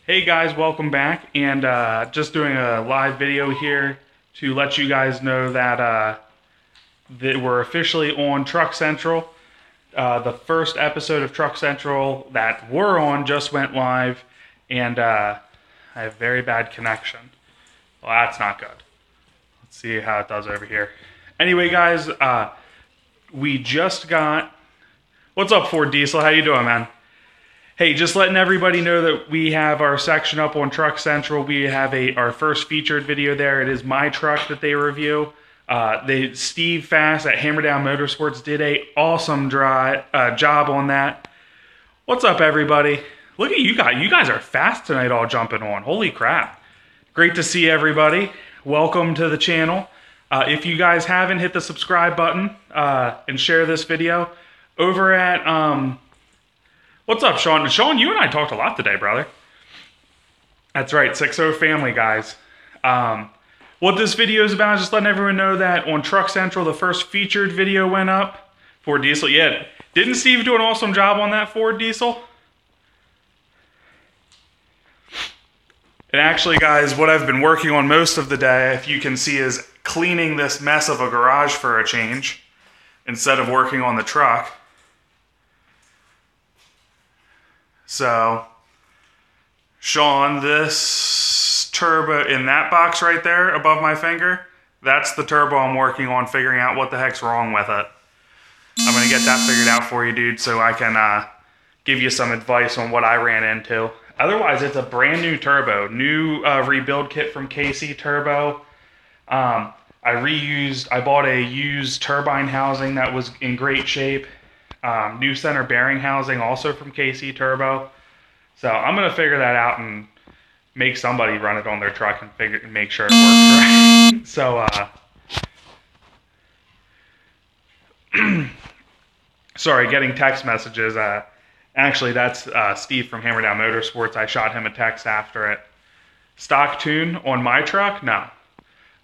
Hey guys, welcome back, and just doing a live video here to let you guys know that we're officially on Truck Central. The first episode of Truck Central that we're on just went live, and I have very bad connection. Well, that's not good. Let's see how it does over here. Anyway, guys, we just got... What's up, Ford Diesel? How you doing, man? Hey, just letting everybody know that we have our section up on Truck Central. We have our first featured video there. It is my truck that they review. Steve Fast at Hammerdown Motorsports did a awesome job on that. What's up, everybody? Look at you guys. You guys are fast tonight, all jumping on. Holy crap. Great to see everybody. Welcome to the channel. If you guys haven't, hit the subscribe button and share this video. Over at... What's up, Sean? Sean, you and I talked a lot today, brother. That's right, 6-0 family, guys. What this video is about is just letting everyone know that on Truck Central, the first featured video went up. Ford Diesel, yeah. Didn't Steve do an awesome job on that Ford Diesel? And actually, guys, what I've been working on most of the day, if you can see, is cleaning this mess of a garage for a change, instead of working on the truck. So, Sean, this turbo in that box right there above my finger, that's the turbo I'm working on figuring out what the heck's wrong with it. I'm going to get that figured out for you, dude, so I can give you some advice on what I ran into. Otherwise, it's a brand new turbo. New rebuild kit from KC Turbo. I bought a used turbine housing that was in great shape. New center bearing housing also from KC Turbo. So I'm going to figure that out and make somebody run it on their truck and make sure it works right. So, sorry, getting text messages. Actually, that's Steve from Hammerdown Motorsports. I shot him a text after it. Stock tune on my truck? No.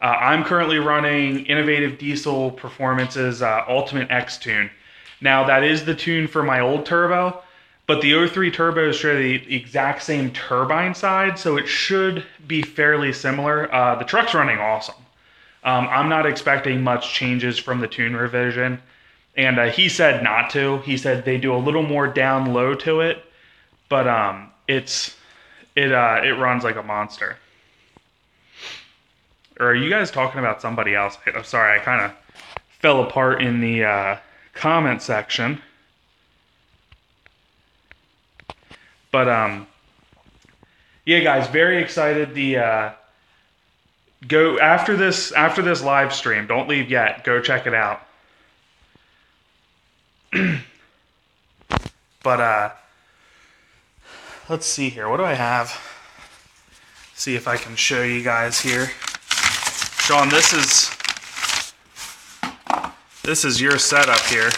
I'm currently running Innovative Diesel Performance's Ultimate X tune. Now, that is the tune for my old turbo, but the 03 turbos share the exact same turbine side, so it should be fairly similar. The truck's running awesome. I'm not expecting much changes from the tune revision, and he said not to. He said they do a little more down low to it, but it runs like a monster. Or are you guys talking about somebody else? I'm sorry, I kind of fell apart in the... comment section. But yeah, guys, very excited. Go after this live stream, don't leave yet, go check it out. But let's see here, what do I have? See if I can show you guys here. Sean, this is your setup here.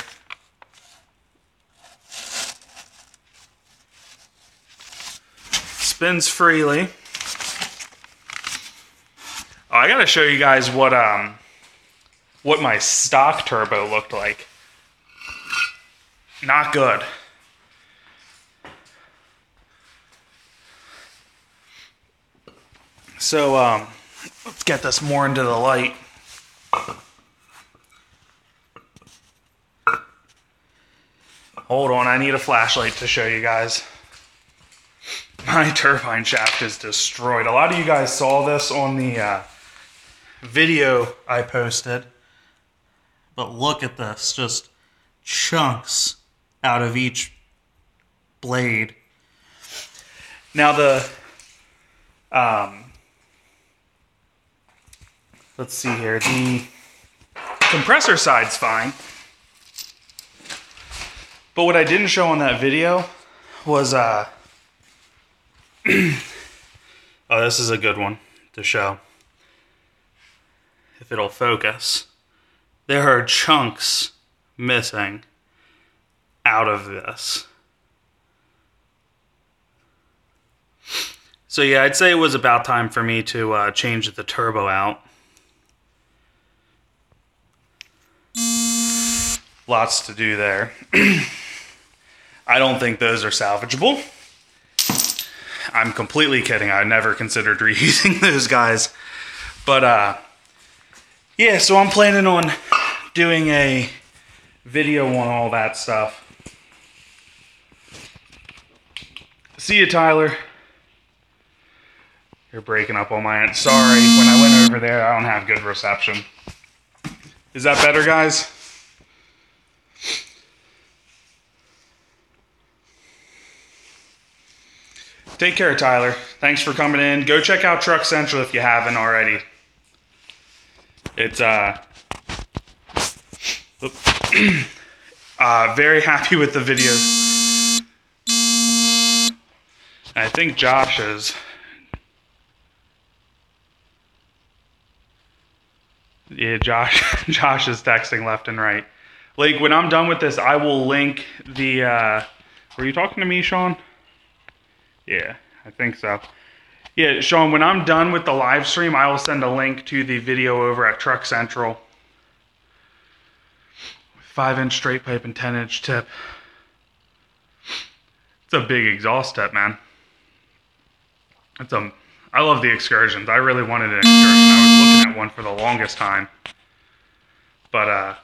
Spins freely. Oh, I gotta show you guys what my stock turbo looked like. Not good. So let's get this more into the light. Hold on, I need a flashlight to show you guys. My turbine shaft is destroyed. A lot of you guys saw this on the video I posted. But look at this, just chunks out of each blade. Now let's see here, the compressor side's fine. But what I didn't show on that video was, oh, this is a good one to show. If it'll focus. There are chunks missing out of this. So yeah, I'd say it was about time for me to change the turbo out. Lots to do there. I don't think those are salvageable. I'm completely kidding. I never considered reusing those guys. But yeah, so I'm planning on doing a video on all that stuff. See you, Tyler. You're breaking up on my end. Sorry, when I went over there, I don't have good reception. Is that better, guys? Take care, Tyler. Thanks for coming in. Go check out Truck Central if you haven't already. It's very happy with the videos. I think Josh is. Yeah, Josh is texting left and right. Like, when I'm done with this, I will link the, were you talking to me, Sean? Yeah, I think so. Yeah, Sean, when I'm done with the live stream, I will send a link to the video over at Truck Central. 5-inch straight pipe and 10-inch tip. It's a big exhaust tip, man. I love the Excursions. I really wanted an Excursion. I was looking at one for the longest time. But,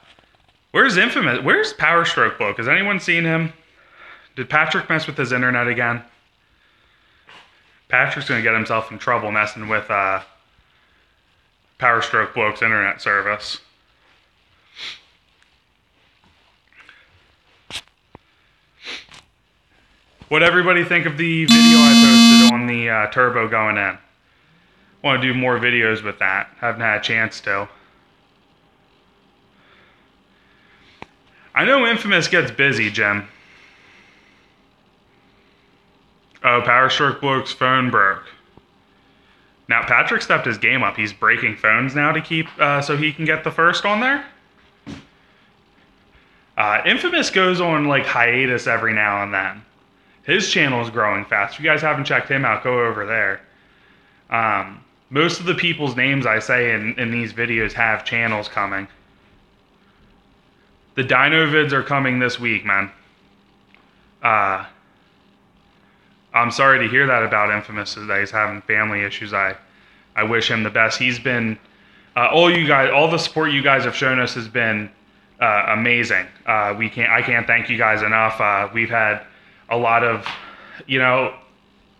where's Infamous? Where's Power Stroke Bloke? Has anyone seen him? Did Patrick mess with his internet again? Patrick's going to get himself in trouble messing with Power Stroke Bloke's internet service. What'd everybody think of the video I posted on the turbo going in? Want to do more videos with that. Haven't had a chance to. I know Infamous gets busy, Jim. Oh, Power Stroke Bloke's phone broke. Now, Patrick stepped his game up. He's breaking phones now to keep, so he can get the first on there. Infamous goes on, like, hiatus every now and then. His channel is growing fast. If you guys haven't checked him out, go over there. Most of the people's names I say in these videos have channels coming. The dyno vids are coming this week, man. I'm sorry to hear that about Infamous, that he's having family issues. I wish him the best. He's been, all the support you guys have shown us has been amazing. I can't thank you guys enough. We've had a lot of, a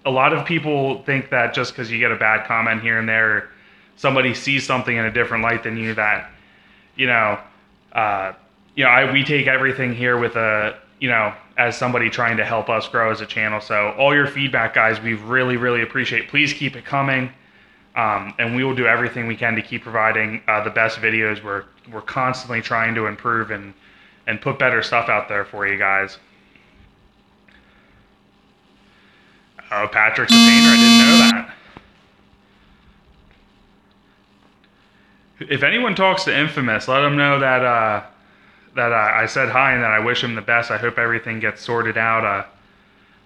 lot of people think that just because you get a bad comment here and there, somebody sees something in a different light than you, that, we take everything here with as somebody trying to help us grow as a channel. So all your feedback, guys, we really, really appreciate. Please keep it coming. And we will do everything we can to keep providing the best videos. We're constantly trying to improve and put better stuff out there for you guys. Oh, Patrick's a painter. I didn't know that. If anyone talks to Infamous, let them know that I said hi and that I wish him the best. I hope everything gets sorted out.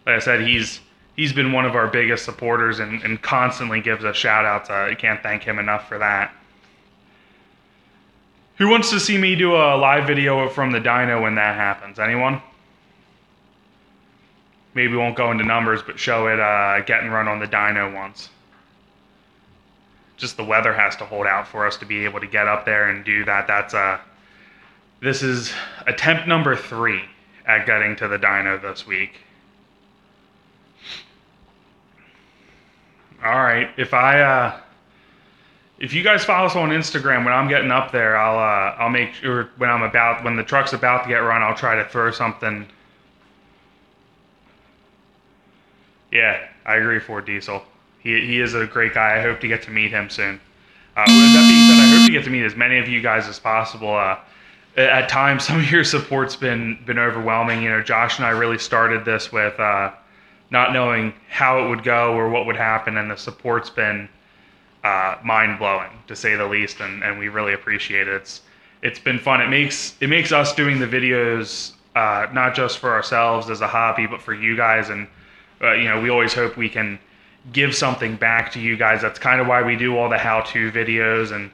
Like I said, he's been one of our biggest supporters and constantly gives us shout outs. I can't thank him enough for that. Who wants to see me do a live video from the dyno when that happens? Anyone? Maybe won't go into numbers, but show it getting run on the dyno once. Just the weather has to hold out for us to be able to get up there and do that. This is attempt number 3 at getting to the dyno this week. All right, if you guys follow us on Instagram, when I'm getting up there, I'll make sure when the truck's about to get run, I'll try to throw something. Yeah, I agree, Ford Diesel. He is a great guy. I hope to get to meet him soon. With that being said, I hope to get to meet as many of you guys as possible. At times, some of your support's been overwhelming. Josh and I really started this with not knowing how it would go or what would happen, and the support's been mind-blowing, to say the least, and we really appreciate it. It's been fun. It makes us doing the videos not just for ourselves as a hobby, but for you guys, and we always hope we can give something back to you guys. That's kind of why we do all the how-to videos and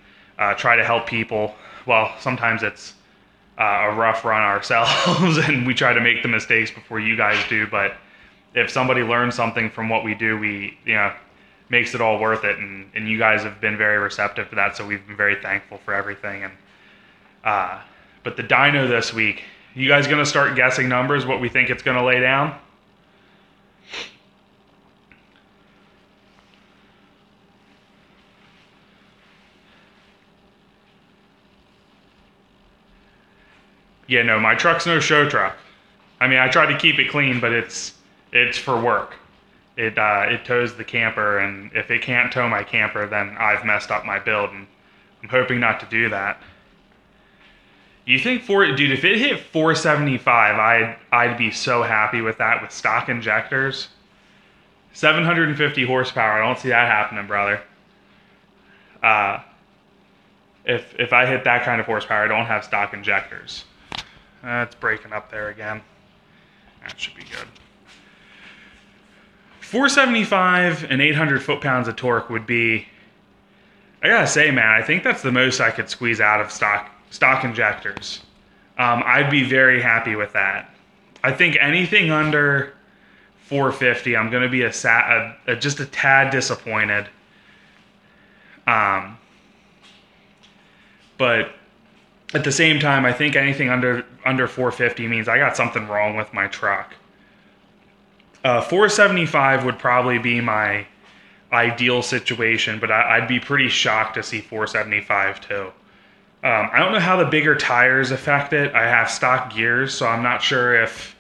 try to help people. Well, sometimes it's a rough run ourselves and we try to make the mistakes before you guys do, but if somebody learns something from what we do, makes it all worth it. And you guys have been very receptive to that, so we've been very thankful for everything. And but the dyno this week, you guys gonna start guessing numbers, what we think it's gonna lay down? Yeah, no, my truck's no show truck. I mean, I try to keep it clean, but it's for work. It tows the camper, and if it can't tow my camper, then I've messed up my build, and I'm hoping not to do that. You think dude, if it hit 475, I'd be so happy with that with stock injectors. 750 horsepower. I don't see that happening, brother. If I hit that kind of horsepower, I don't have stock injectors. It's breaking up there again. That should be good. 475 and 800 foot-pounds of torque would be, I gotta say, man, I think that's the most I could squeeze out of stock injectors. I'd be very happy with that. I think anything under 450, I'm gonna be just a tad disappointed. But at the same time, I think anything under 450 means I got something wrong with my truck. 475 would probably be my ideal situation, but I'd be pretty shocked to see 475 too. I don't know how the bigger tires affect it. I have stock gears, so I'm not sure if,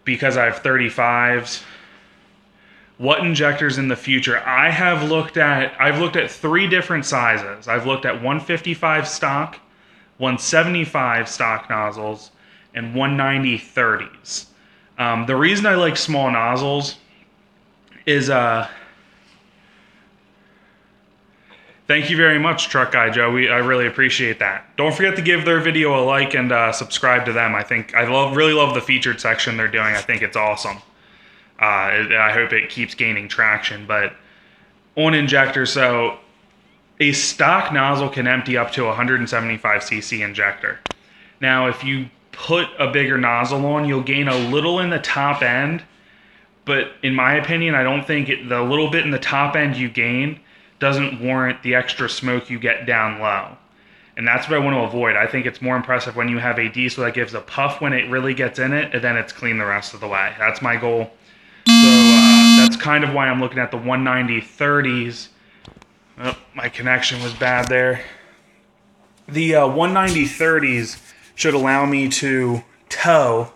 because I have 35s, what injectors in the future. I've looked at 3 different sizes. I've looked at 155 stock, 175 stock nozzles, and 190 30s. The reason I like small nozzles is thank you very much, Truck Guy Joe. I really appreciate that. Don't forget to give their video a like and subscribe to them. I really love the featured section they're doing. I think it's awesome. I hope it keeps gaining traction. But on injectors, so a stock nozzle can empty up to a 175cc injector. Now, if you put a bigger nozzle on, you'll gain a little in the top end. But in my opinion, I don't think the little bit in the top end you gain doesn't warrant the extra smoke you get down low. And that's what I want to avoid. I think it's more impressive when you have a diesel that gives a puff when it really gets in it, and then it's clean the rest of the way. That's my goal. So that's kind of why I'm looking at the 190 30s. Oh, my connection was bad there. The 190 30s should allow me to tow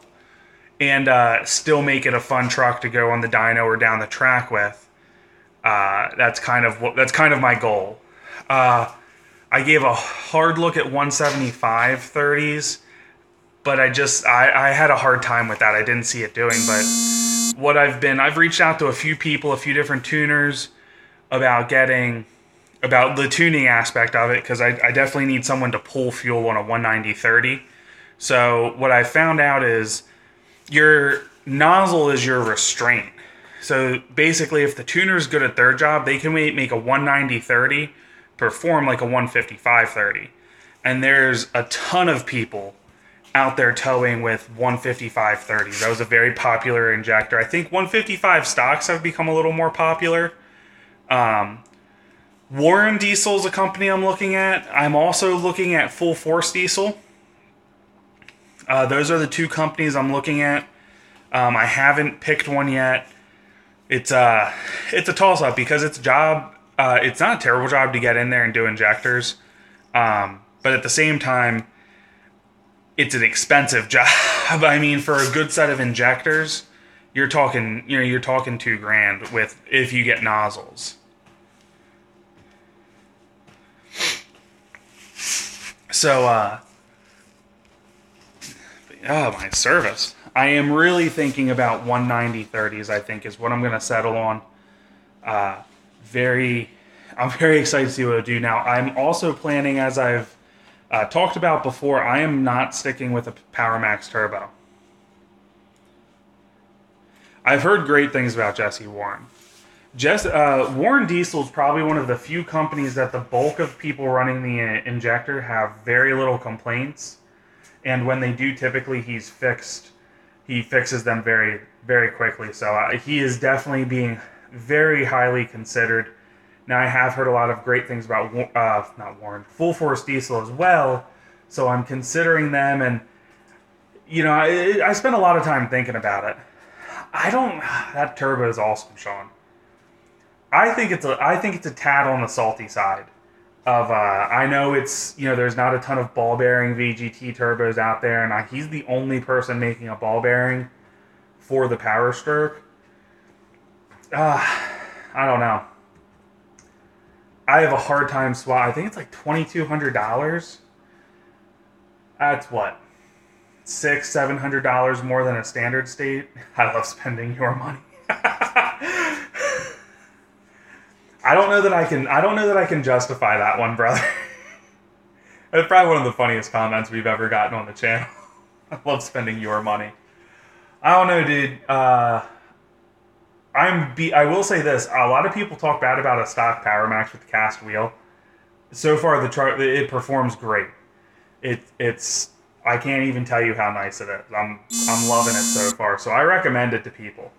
and still make it a fun truck to go on the dyno or down the track with. That's kind of my goal. I gave a hard look at 175 30s, but I had a hard time with that. I didn't see it doing, but I've reached out to a few people, a few different tuners about the tuning aspect of it, because I definitely need someone to pull fuel on a 190 30. So what I found out is your nozzle is your restraint. So basically, if the tuner's good at their job, they can make a 190 30 perform like a 155 30. And there's a ton of people out there towing with 155 30. That was a very popular injector. I think 155 stocks have become a little more popular. Warren Diesel is a company I'm looking at. I'm also looking at Full Force Diesel. Those are the 2 companies I'm looking at. I haven't picked one yet. It's a toss-up because it's not a terrible job to get in there and do injectors. But at the same time, it's an expensive job. I mean, for a good set of injectors, you're talking $2,000 if you get nozzles. So, my service. I am really thinking about 190 30s, I think, is what I'm going to settle on. I'm very excited to see what I do now. I'm also planning, as I've talked about before, I am not sticking with a PowerMax Turbo. I've heard great things about Jesse Warren. Warren Diesel is probably one of the few companies that the bulk of people running the injector have very little complaints. And when they do, typically he's fixed he fixes them very, very quickly. So he is definitely being very highly considered. Now, I have heard a lot of great things about, not Warren, Full Force Diesel as well. So I'm considering them, and I spent a lot of time thinking about it. That turbo is awesome, Sean. I think it's a tad on the salty side. I know there's not a ton of ball bearing VGT turbos out there, and he's the only person making a ball bearing for the Power Stroke. I don't know. I have a hard time I think it's like $2,200. That's what, $700 more than a standard state. I love spending your money. I don't know that I can justify that one, brother. It's probably one of the funniest comments we've ever gotten on the channel. I love spending your money. I don't know, dude. I will say this: a lot of people talk bad about a stock Power Max with the cast wheel. So far, it performs great. It's I can't even tell you how nice it is. I'm loving it so far. So I recommend it to people.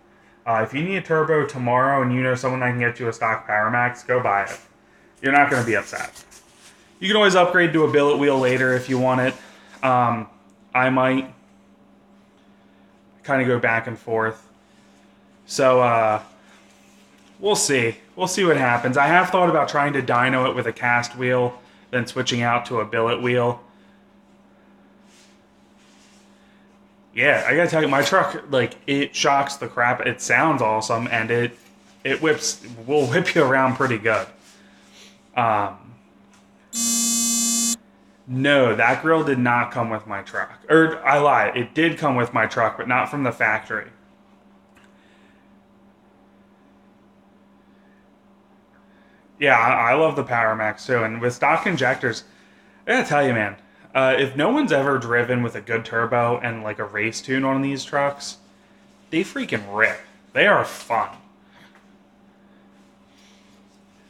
If you need a turbo tomorrow and you know someone that can get you a stock Power Max, go buy it. You're not going to be upset. You can always upgrade to a billet wheel later if you want it. I might kind of go back and forth. So we'll see. We'll see what happens. I have thought about trying to dyno it with a cast wheel, then switching out to a billet wheel. Yeah, I gotta tell you, my truck, it shocks the crap. It sounds awesome, and it will whip you around pretty good. No, that grill did not come with my truck. Or, I lied, it did come with my truck, but not from the factory. Yeah, I love the Power Max too, and with stock injectors, I gotta tell you, man, if no one's ever driven with a good turbo and like a race tune on these trucks, they freaking rip. They are fun.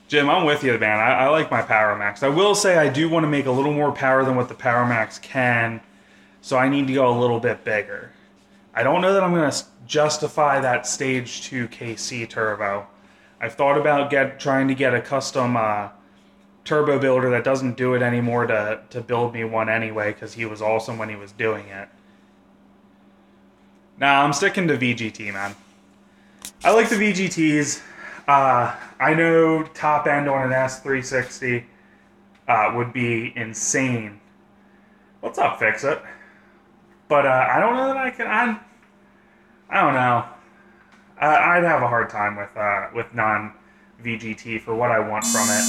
Jim, I'm with you, man. I like my Power Max. I will say I do want to make a little more power than what the Power Max can, so I need to go a little bit bigger. I don't know that I'm going to justify that Stage 2 KC turbo. I've thought about trying to get a custom turbo builder that doesn't do it anymore to build me one anyway, because he was awesome when he was doing it. Nah, I'm sticking to VGT, man. I like the VGTs. I know top end on an S360 would be insane. What's up, Fix-It? But I don't know that I can. I don't know. I'd have a hard time with non-VGT for what I want from it.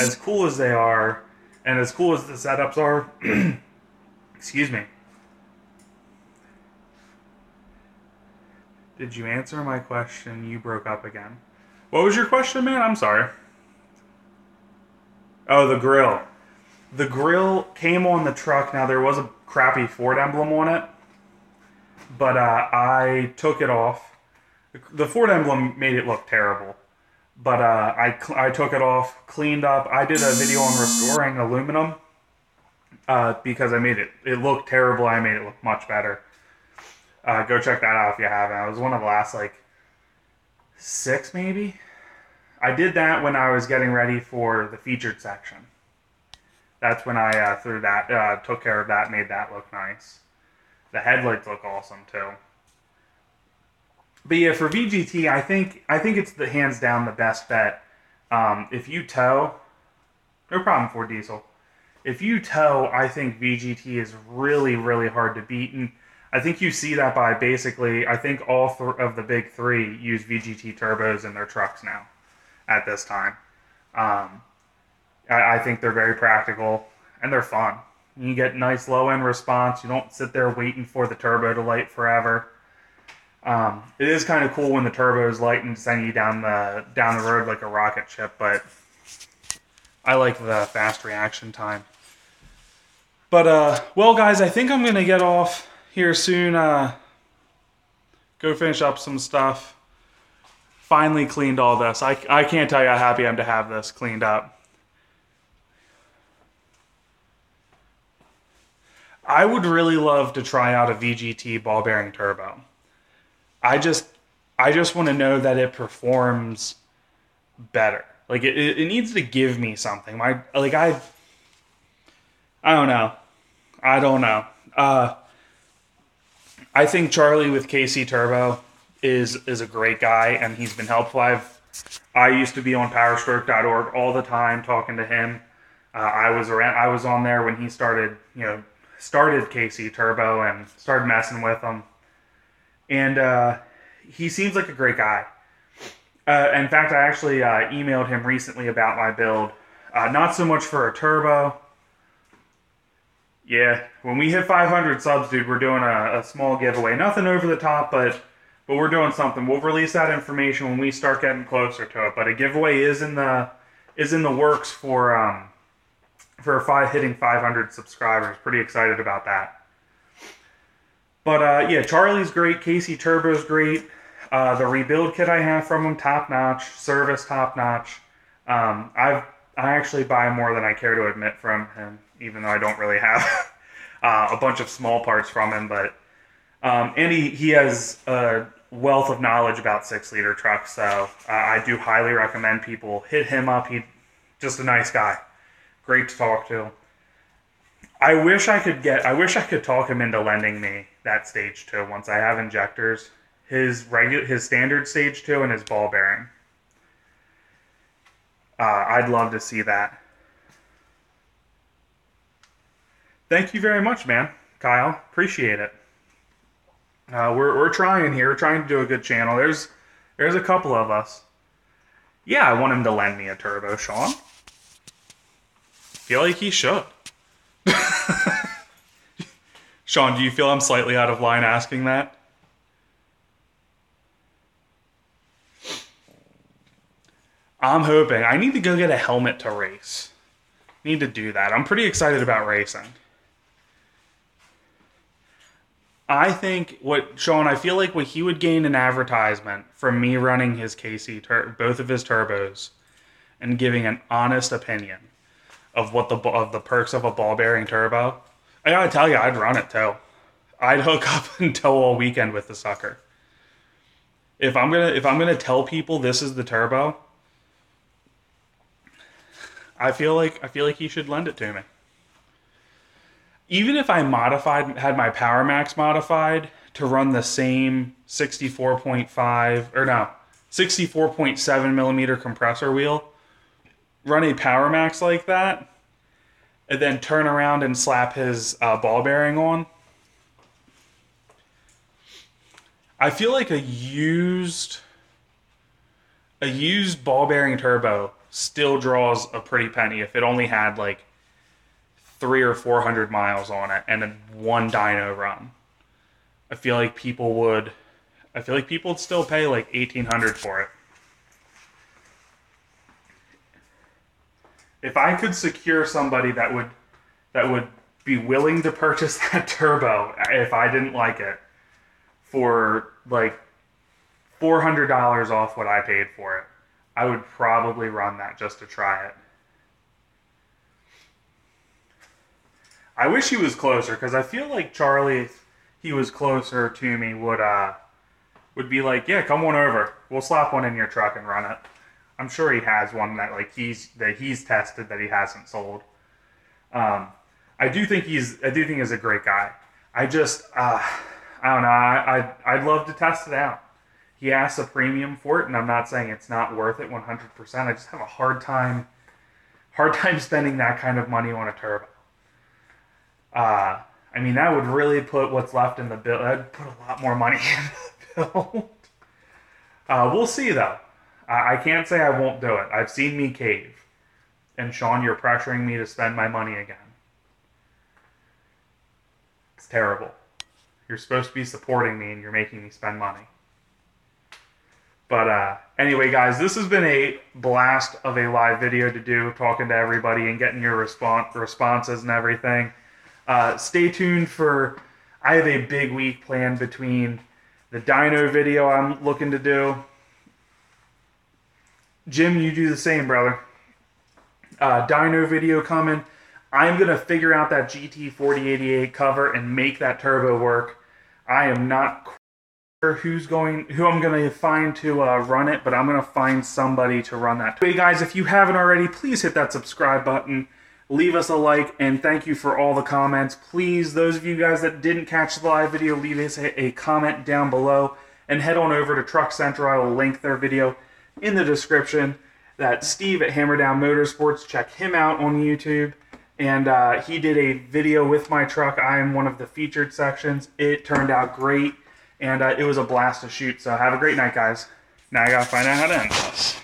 As cool as they are, and as cool as the setups are, excuse me. Did you answer my question? You broke up again. What was your question, man? I'm sorry. Oh, the grill. The grill came on the truck. Now, there was a crappy Ford emblem on it, but I took it off. The Ford emblem made it look terrible, but I took it off, cleaned up. I did a video on restoring aluminum because it looked terrible. I made it look much better. Go check that out if you haven't. It was one of the last, 6 maybe. I did that when I was getting ready for the featured section. That's when I took care of that, made that look nice. The headlights look awesome too. But yeah, for VGT, I think it's the hands down the best bet. If you tow, no problem for diesel. If you tow, I think VGT is really, really hard to beat. And I think you see that by basically, I think all of the big three use VGT turbos in their trucks now at this time. I think they're very practical and they're fun. You get nice low end response. You don't sit there waiting for the turbo to light forever. It is kind of cool when the turbo is light and sending you down the road like a rocket ship, but I like the fast reaction time. But well, guys, I think I'm gonna get off here soon. Go finish up some stuff. Finally cleaned all this. I can't tell you how happy I am to have this cleaned up. I would really love to try out a VGT ball bearing turbo. I just want to know that it performs better. Like it needs to give me something. I don't know. I don't know. I think Charlie with KC Turbo is a great guy, and he's been helpful. I used to be on powerstroke.org all the time talking to him. I was on there when he started KC Turbo and started messing with him. And he seems like a great guy. In fact, I actually emailed him recently about my build. Not so much for a turbo. Yeah, when we hit 500 subs, dude, we're doing a small giveaway. Nothing over the top, but we're doing something. We'll release that information when we start getting closer to it. But a giveaway is in the works for hitting 500 subscribers. Pretty excited about that. But yeah, Charlie's great. KC Turbo's great. The rebuild kit I have from him, top notch. Service top notch. I actually buy more than I care to admit from him, even though I don't really have a bunch of small parts from him. But and he has a wealth of knowledge about 6-liter trucks, so I do highly recommend people hit him up. He's just a nice guy, great to talk to. I wish I could talk him into lending me that stage 2 once I have injectors. His standard stage 2 and his ball bearing. I'd love to see that. Thank you very much, man, Kyle. Appreciate it. We're trying here. We're trying to do a good channel. There's a couple of us. Yeah, I want him to lend me a turbo, Sean. Feel like he should. Sean, do you feel I'm slightly out of line asking that? I'm hoping. I need to go get a helmet to race. Need to do that. I'm pretty excited about racing. I think I feel like what he would gain in advertisement from me running his both of his turbos, and giving an honest opinion of the perks of a ball bearing turbo. I gotta tell you, I'd run it too. I'd hook up and tow all weekend with the sucker. If I'm gonna tell people this is the turbo, I feel like he should lend it to me. Even if I had my Power Max modified to run the same 64.7 millimeter compressor wheel, run a Power Max like that, and then turn around and slap his ball bearing on, I feel like a used ball bearing turbo still draws a pretty penny if it only had like 300 or 400 miles on it and a one dyno run. I feel like people would still pay like $1,800 for it. If I could secure somebody that would be willing to purchase that turbo if I didn't like it for like $400 off what I paid for it, I would probably run that just to try it. I wish he was closer, because I feel like Charlie, if he was closer to me, would be like, yeah, come on over. We'll slap one in your truck and run it. I'm sure he has one that he's tested that he hasn't sold. I do think he's a great guy. I just I don't know. I'd love to test it out. He asks a premium for it, and I'm not saying it's not worth it 100%. I just have a hard time spending that kind of money on a turbo. I mean, that would really put what's left in the build. That'd put a lot more money in the build. We'll see, though. I can't say I won't do it. I've seen me cave. And Sean, you're pressuring me to spend my money again. It's terrible. You're supposed to be supporting me, and you're making me spend money. But anyway, guys, this has been a blast of a live video to do, talking to everybody and getting your responses and everything. Stay tuned I have a big week planned between the dyno video I'm looking to do. Jim, you do the same, brother. Dyno video coming. I'm going to figure out that GT4088 cover and make that turbo work. I am not who I'm gonna find to run it, but I'm gonna find somebody to run that. Hey guys, if you haven't already, please hit that subscribe button, leave us a like, and thank you for all the comments. Please, those of you guys that didn't catch the live video, leave us a comment down below, and head on over to Truck Central. I will link their video in the description. That's Steve at Hammer Down Motorsports. Check him out on YouTube. And he did a video with my truck. I am one of the featured sections. It turned out great, and it was a blast to shoot. So have a great night, guys. Now I gotta find out how to end this.